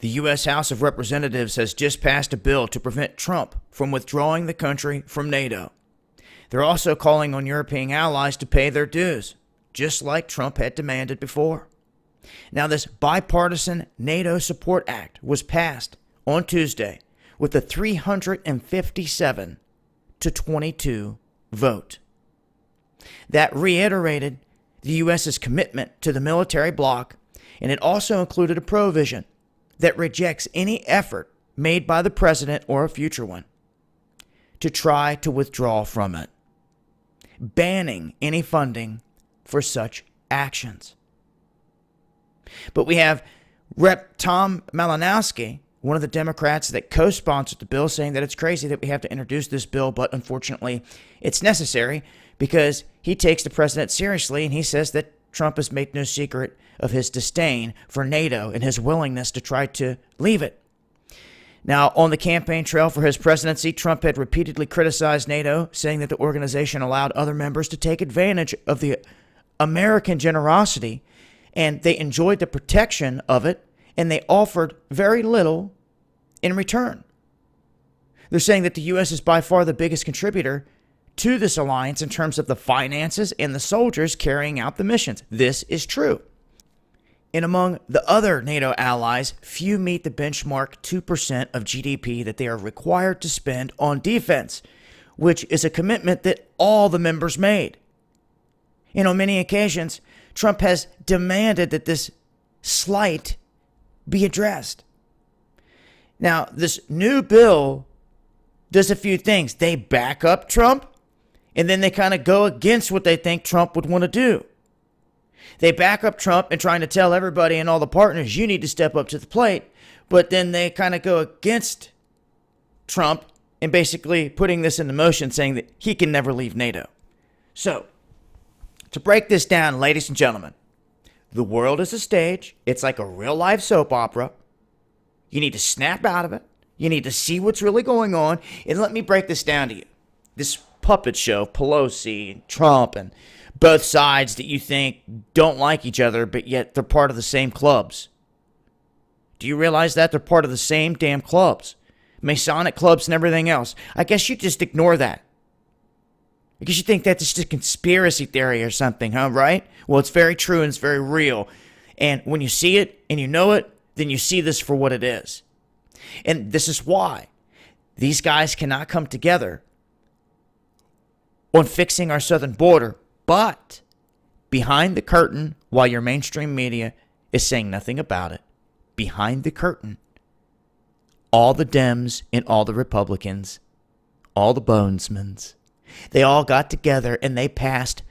The U.S. House of Representatives has just passed a bill to prevent Trump from withdrawing the country from NATO. They're also calling on European allies to pay their dues, just like Trump had demanded before. Now, this Bipartisan NATO Support Act was passed on Tuesday with a 357 to 22 vote. That reiterated the U.S.'s commitment to the military bloc, and it also included a provision that rejects any effort made by the president or a future one to try to withdraw from it, banning any funding for such actions. But we have Rep. Tom Malinowski, one of the Democrats that co-sponsored the bill, saying that it's crazy that we have to introduce this bill, but unfortunately it's necessary because he takes the president seriously, and he says that Trump has made no secret of his disdain for NATO and his willingness to try to leave it. Now, on the campaign trail for his presidency, Trump had repeatedly criticized NATO, saying that the organization allowed other members to take advantage of the American generosity, and they enjoyed the protection of it, and they offered very little in return. They're saying that the U.S. is by far the biggest contributor to this alliance in terms of the finances and the soldiers carrying out the missions. This is true. And among the other NATO allies, few meet the benchmark 2% of GDP that they are required to spend on defense, which is a commitment that all the members made. And on many occasions, Trump has demanded that this slight be addressed. Now, this new bill does a few things. They back up Trump, and then they kind of go against what they think Trump would want to do. They back up Trump and trying to tell everybody and all the partners, you need to step up to the plate. But then they kind of go against Trump and basically putting this into motion, saying that he can never leave NATO. So, to break this down, ladies and gentlemen, the world is a stage. It's like a real life soap opera. You need to snap out of it. You need to see what's really going on. And let me break this down to you. This puppet show, Pelosi and Trump and both sides that you think don't like each other, but yet they're part of the same clubs. Do you realize that? They're part of the same damn clubs. Masonic clubs and everything else. I guess you just ignore that. I guess you think that's just a conspiracy theory or something, huh? Right? Well, it's very true and it's very real. And when you see it and you know it, then you see this for what it is. And this is why these guys cannot come together on fixing our southern border. But behind the curtain, while your mainstream media is saying nothing about it, behind the curtain, all the Dems and all the Republicans, all the bonesmans, they all got together and they passed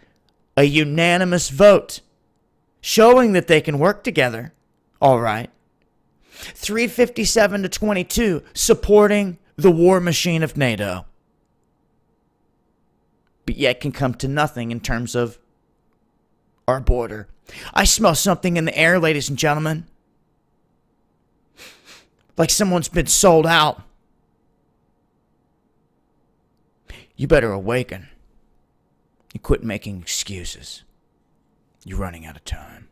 a unanimous vote showing that they can work together. All right. 357 to 22 supporting the war machine of NATO. But yet can come to nothing in terms of our border. I smell something in the air, ladies and gentlemen. Like someone's been sold out. You better awaken and quit making excuses. You're running out of time.